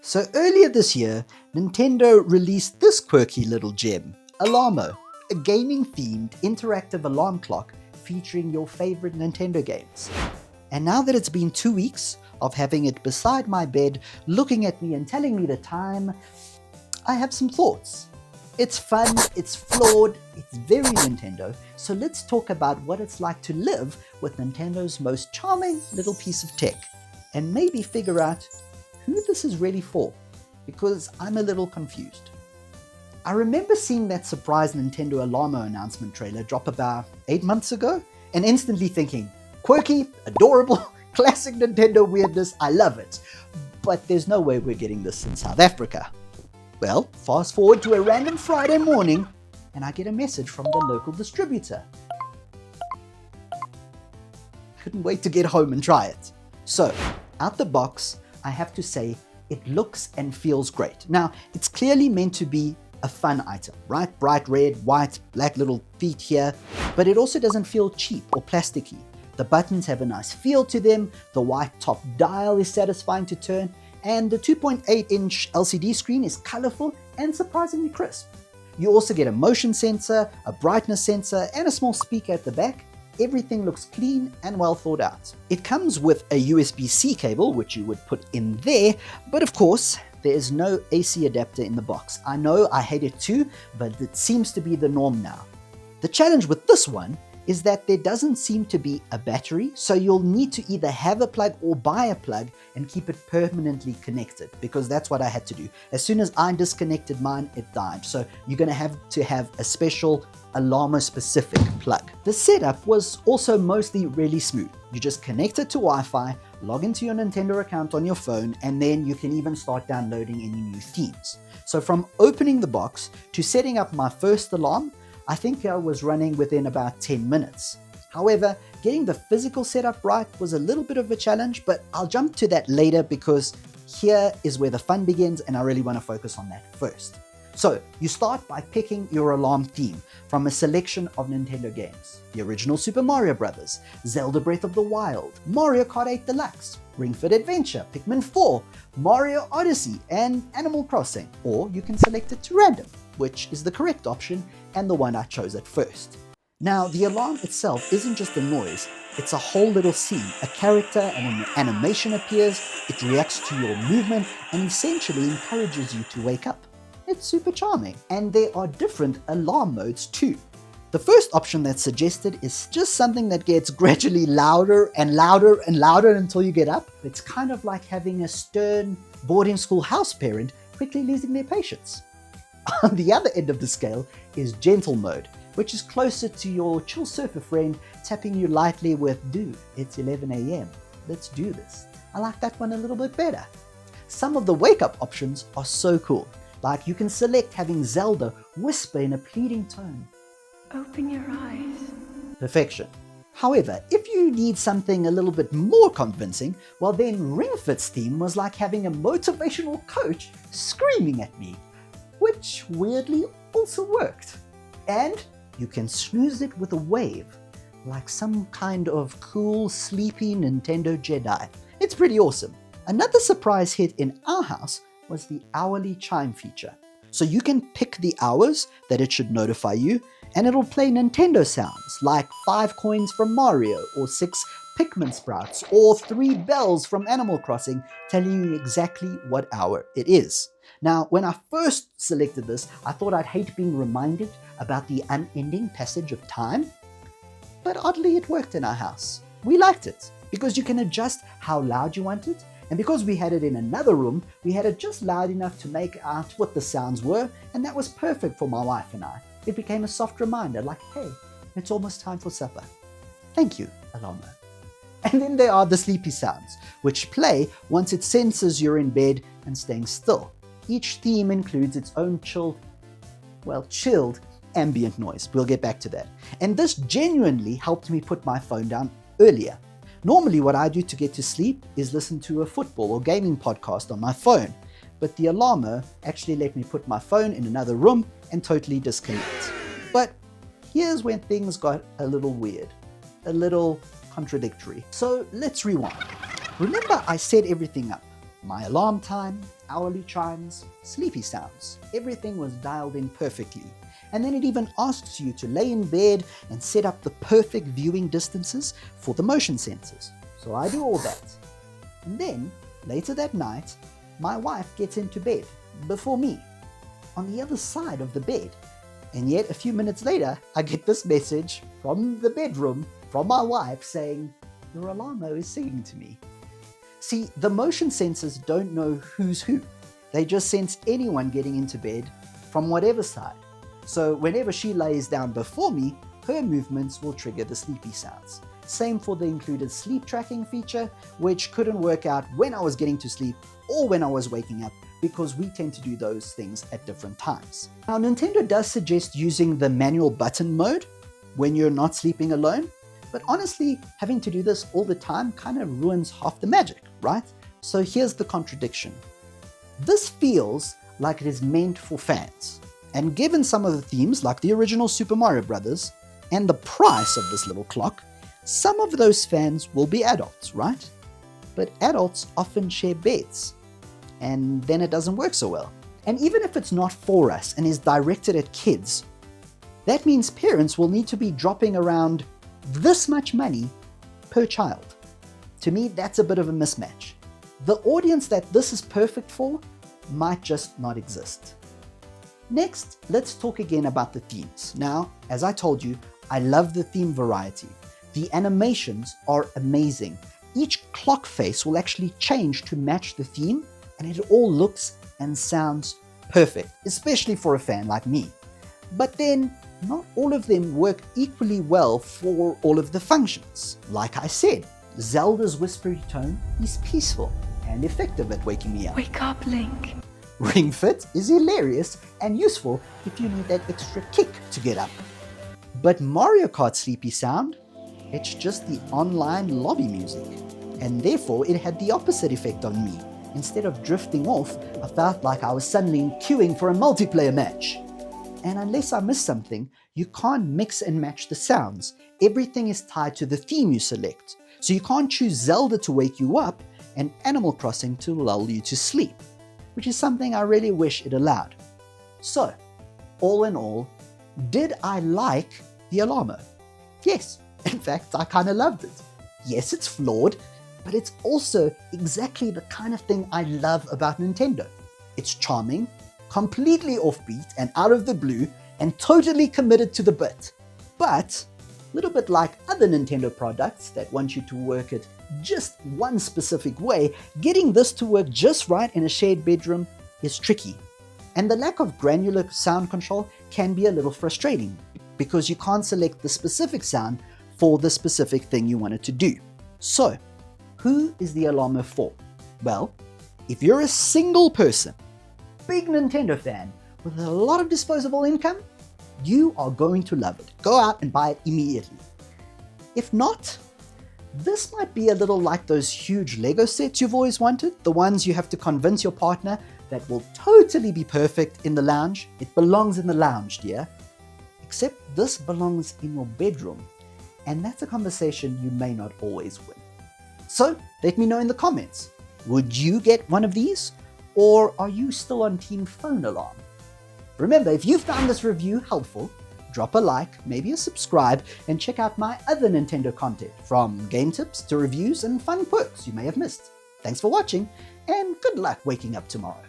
So earlier this year, Nintendo released this quirky little gem, Alarmo, a gaming-themed interactive alarm clock featuring your favorite Nintendo games. And now that it's been 2 weeks of having it beside my bed, looking at me and telling me the time, I have some thoughts. It's fun, it's flawed, it's very Nintendo, so let's talk about what it's like to live with Nintendo's most charming little piece of tech, and maybe figure out who this is really for, because I'm a little confused. I remember seeing that surprise Nintendo Alarmo announcement trailer drop about 8 months ago, and instantly thinking, quirky, adorable, classic Nintendo weirdness, I love it. But there's no way we're getting this in South Africa. Well, fast forward to a random Friday morning, and I get a message from the local distributor. Couldn't wait to get home and try it. So, out the box, I have to say, it looks and feels great. Now, it's clearly meant to be a fun item, right? Bright red, white, black little feet here, but it also doesn't feel cheap or plasticky. The buttons have a nice feel to them, the white top dial is satisfying to turn, and the 2.8-inch LCD screen is colorful and surprisingly crisp. You also get a motion sensor, a brightness sensor, and a small speaker at the back. Everything looks clean and well thought out. It comes with a USB-C cable, which you would put in there, but of course, there is no AC adapter in the box. I know, I hate it too, but it seems to be the norm now. The challenge with this one is that there doesn't seem to be a battery, so you'll need to either have a plug or buy a plug and keep it permanently connected, because that's what I had to do. As soon as I disconnected mine, it died. So you're gonna have to have a special Alarmo specific plug. The setup was also mostly really smooth. You just connect it to Wi-Fi, log into your Nintendo account on your phone, and then you can even start downloading any new themes. So from opening the box to setting up my first alarm, I think I was running within about 10 minutes. However, getting the physical setup right was a little bit of a challenge, but I'll jump to that later because here is where the fun begins and I really want to focus on that first. So you start by picking your alarm theme from a selection of Nintendo games. The original Super Mario Bros., Zelda Breath of the Wild, Mario Kart 8 Deluxe, Ring Fit Adventure, Pikmin 4, Mario Odyssey, and Animal Crossing. Or you can select it to random, which is the correct option and the one I chose at first. Now, the alarm itself isn't just a noise, it's a whole little scene. A character and an animation appears, it reacts to your movement, and essentially encourages you to wake up. It's super charming. And there are different alarm modes too. The first option that's suggested is just something that gets gradually louder and louder and louder until you get up. It's kind of like having a stern boarding school house parent quickly losing their patience. On the other end of the scale is gentle mode, which is closer to your chill surfer friend tapping you lightly with, dude, it's 11 a.m. Let's do this. I like that one a little bit better. Some of the wake up options are so cool. Like you can select having Zelda whisper in a pleading tone. Open your eyes. Perfection. However, if you need something a little bit more convincing, well then Ring Fit's theme was like having a motivational coach screaming at me, which weirdly also worked. And you can snooze it with a wave, like some kind of cool, sleepy Nintendo Jedi. It's pretty awesome. Another surprise hit in our house was the hourly chime feature. So you can pick the hours that it should notify you, and it'll play Nintendo sounds like 5 coins from Mario, or 6 Pikmin sprouts, or 3 bells from Animal Crossing, telling you exactly what hour it is. Now, when I first selected this, I thought I'd hate being reminded about the unending passage of time, but oddly it worked in our house. We liked it, because you can adjust how loud you want it, and because we had it in another room, we had it just loud enough to make out what the sounds were, and that was perfect for my wife and I. It became a soft reminder, like, hey, it's almost time for supper. Thank you, Alarmo. And then there are the sleepy sounds, which play once it senses you're in bed and staying still. Each theme includes its own chilled ambient noise. We'll get back to that. And this genuinely helped me put my phone down earlier. Normally what I do to get to sleep is listen to a football or gaming podcast on my phone, but the Alarmo actually let me put my phone in another room and totally disconnect. But here's when things got a little weird, a little contradictory. So let's rewind. Remember I set everything up, my alarm time, hourly chimes, sleepy sounds. Everything was dialed in perfectly. And then it even asks you to lay in bed and set up the perfect viewing distances for the motion sensors. So I do all that. And then, later that night, my wife gets into bed before me, on the other side of the bed. And yet, a few minutes later, I get this message from the bedroom, from my wife, saying, "Your Alarmo is singing to me." See, the motion sensors don't know who's who. They just sense anyone getting into bed from whatever side. So whenever she lays down before me, her movements will trigger the sleepy sounds. Same for the included sleep tracking feature, which couldn't work out when I was getting to sleep or when I was waking up, because we tend to do those things at different times. Now, Nintendo does suggest using the manual button mode when you're not sleeping alone, but honestly, having to do this all the time kind of ruins half the magic, right? So here's the contradiction. This feels like it is meant for fans, and given some of the themes like the original Super Mario Bros. And the price of this little clock, some of those fans will be adults, right? But adults often share beds, and then it doesn't work so well. And even if it's not for us and is directed at kids, that means parents will need to be dropping around this much money per child. To me, that's a bit of a mismatch. The audience that this is perfect for might just not exist. Next, let's talk again about the themes. Now, as I told you, I love the theme variety. The animations are amazing. Each clock face will actually change to match the theme, and it all looks and sounds perfect, especially for a fan like me. But then, not all of them work equally well for all of the functions. Like I said, Zelda's whispery tone is peaceful and effective at waking me up. Wake up, Link. Ring Fit is hilarious and useful if you need that extra kick to get up. But Mario Kart's sleepy sound, it's just the online lobby music, and therefore it had the opposite effect on me. Instead of drifting off, I felt like I was suddenly queuing for a multiplayer match. And unless I miss something, you can't mix and match the sounds. Everything is tied to the theme you select. So you can't choose Zelda to wake you up and Animal Crossing to lull you to sleep, which is something I really wish it allowed. So, all in all, did I like the Alarmo? Yes, in fact, I kind of loved it. Yes, it's flawed, but it's also exactly the kind of thing I love about Nintendo. It's charming, completely offbeat and out of the blue, and totally committed to the bit. But, a little bit like other Nintendo products that want you to work it just one specific way, getting this to work just right in a shared bedroom is tricky. And the lack of granular sound control can be a little frustrating, because you can't select the specific sound for the specific thing you want it to do. So, who is the Alarmo for? Well, if you're a single person, big Nintendo fan with a lot of disposable income, you are going to love it. Go out and buy it immediately. If not, this might be a little like those huge Lego sets you've always wanted, the ones you have to convince your partner that will totally be perfect in the lounge. It belongs in the lounge, dear. Except this belongs in your bedroom, and that's a conversation you may not always win. So let me know in the comments, would you get one of these, or are you still on Team Phone Alarm? Remember, if you found this review helpful, drop a like, maybe a subscribe, and check out my other Nintendo content, from game tips to reviews and fun quirks you may have missed. Thanks for watching, and good luck waking up tomorrow.